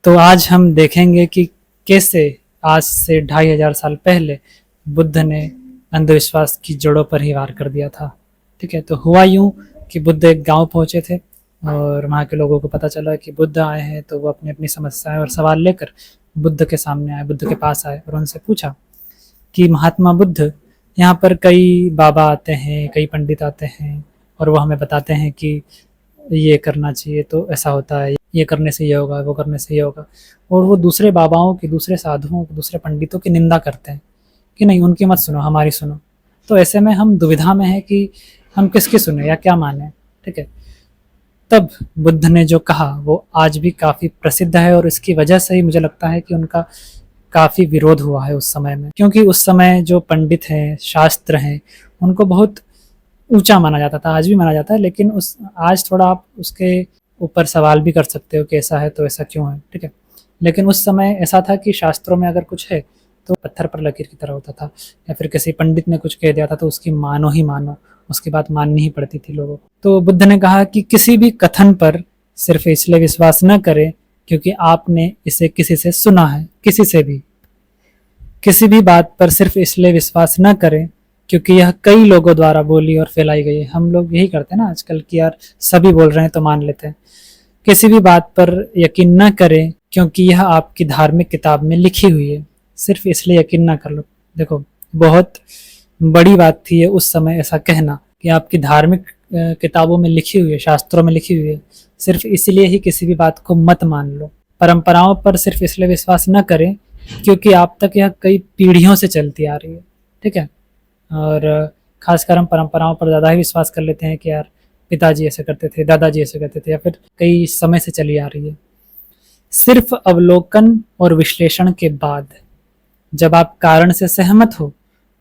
तो आज हम देखेंगे कि कैसे आज से 2500 साल पहले बुद्ध ने अंधविश्वास की जड़ों पर ही वार कर दिया था। ठीक है, तो हुआ यूं कि बुद्ध एक गांव पहुंचे थे और वहाँ के लोगों को पता चला कि बुद्ध आए हैं, तो वो अपनी अपनी समस्याएं और सवाल लेकर बुद्ध के सामने आए, बुद्ध के पास आए और उनसे पूछा कि महात्मा बुद्ध, यहाँ पर कई बाबा आते हैं, कई पंडित आते हैं और वो हमें बताते हैं कि ये करना चाहिए तो ऐसा होता है, ये करने से ये होगा, वो करने से ये होगा, और वो दूसरे बाबाओं की, दूसरे साधुओं की, दूसरे पंडितों की निंदा करते हैं कि नहीं उनकी मत सुनो, हमारी सुनो। तो ऐसे में हम दुविधा में हैं कि हम किसकी सुने या क्या माने। ठीक है, तब बुद्ध ने जो कहा वो आज भी काफ़ी प्रसिद्ध है और इसकी वजह से ही मुझे लगता है कि उनका काफ़ी विरोध हुआ है उस समय में, क्योंकि उस समय जो पंडित हैं, शास्त्र हैं, उनको बहुत ऊंचा माना जाता था, आज भी माना जाता है, लेकिन उस आज थोड़ा आप उसके ऊपर सवाल भी कर सकते हो कि ऐसा है तो ऐसा क्यों है। ठीक है, लेकिन उस समय ऐसा था कि शास्त्रों में अगर कुछ है तो पत्थर पर लकीर की तरह होता था, या फिर किसी पंडित ने कुछ कह दिया था तो उसकी मानो ही मानो, उसकी बात माननी ही पड़ती थी लोगों को। तो बुद्ध ने कहा कि किसी भी कथन पर सिर्फ इसलिए विश्वास न करें क्योंकि आपने इसे किसी से सुना है, किसी भी बात पर सिर्फ इसलिए विश्वास न करें क्योंकि यह कई लोगों द्वारा बोली और फैलाई गई है। हम लोग यही करते हैं ना आजकल कि यार सभी बोल रहे हैं तो मान लेते हैं। किसी भी बात पर यकीन न करें क्योंकि यह आपकी धार्मिक किताब में लिखी हुई है, सिर्फ इसलिए यकीन न कर लो। देखो, बहुत बड़ी बात थी ये उस समय ऐसा कहना कि आपकी धार्मिक किताबों में लिखी हुई है, शास्त्रों में लिखी हुई है, सिर्फ इसलिए ही किसी भी बात को मत मान लो। परंपराओं पर सिर्फ इसलिए विश्वास न करें क्योंकि आप तक यह कई पीढ़ियों से चलती आ रही है। ठीक है, और खासकर हम परंपराओं पर ज़्यादा ही विश्वास कर लेते हैं कि यार पिताजी ऐसे करते थे, दादाजी ऐसे करते थे, या फिर कई समय से चली आ रही है। सिर्फ अवलोकन और विश्लेषण के बाद जब आप कारण से सहमत हो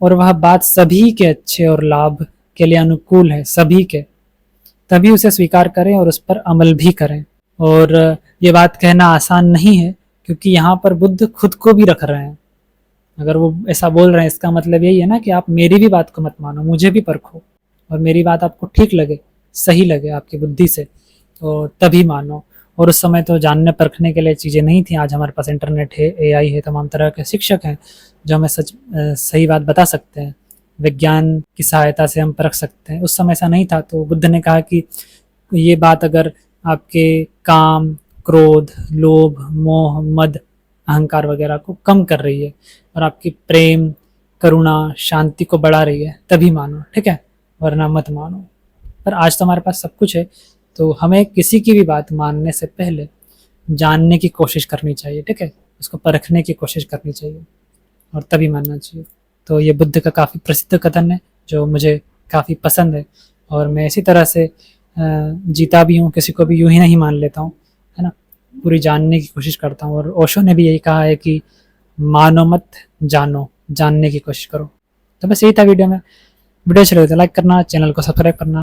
और वह बात सभी के अच्छे और लाभ के लिए अनुकूल है, सभी के, तभी उसे स्वीकार करें और उस पर अमल भी करें। और ये बात कहना आसान नहीं है क्योंकि यहाँ पर बुद्ध खुद को भी रख रहे हैं। अगर वो ऐसा बोल रहे हैं इसका मतलब यही है ना कि आप मेरी भी बात को मत मानो, मुझे भी परखो, और मेरी बात आपको ठीक लगे, सही लगे आपकी बुद्धि से, तो तभी मानो। और उस समय तो जानने परखने के लिए चीज़ें नहीं थी। आज हमारे पास इंटरनेट है, एआई है, तमाम तरह के शिक्षक हैं जो हमें सही बात बता सकते हैं, विज्ञान की सहायता से हम परख सकते हैं। उस समय ऐसा नहीं था। तो बुद्ध ने कहा कि ये बात अगर आपके काम, क्रोध, लोभ, मोह, मद, अहंकार वगैरह को कम कर रही है और आपकी प्रेम, करुणा, शांति को बढ़ा रही है, तभी मानो। ठीक है, वरना मत मानो। पर आज तो हमारे पास सब कुछ है, तो हमें किसी की भी बात मानने से पहले जानने की कोशिश करनी चाहिए। ठीक है, उसको परखने की कोशिश करनी चाहिए और तभी मानना चाहिए। तो ये बुद्ध का काफ़ी प्रसिद्ध कथन है जो मुझे काफ़ी पसंद है, और मैं इसी तरह से जीता भी हूँ, किसी को भी यूँ ही नहीं मान लेता हूँ, है ना, पूरी जानने की कोशिश करता हूँ। और ओशो ने भी यही कहा है कि मानो मत, जानो, जानने की कोशिश करो। तो बस यही था वीडियो में। वीडियो अच्छी लगे तो लाइक करना, चैनल को सब्सक्राइब करना।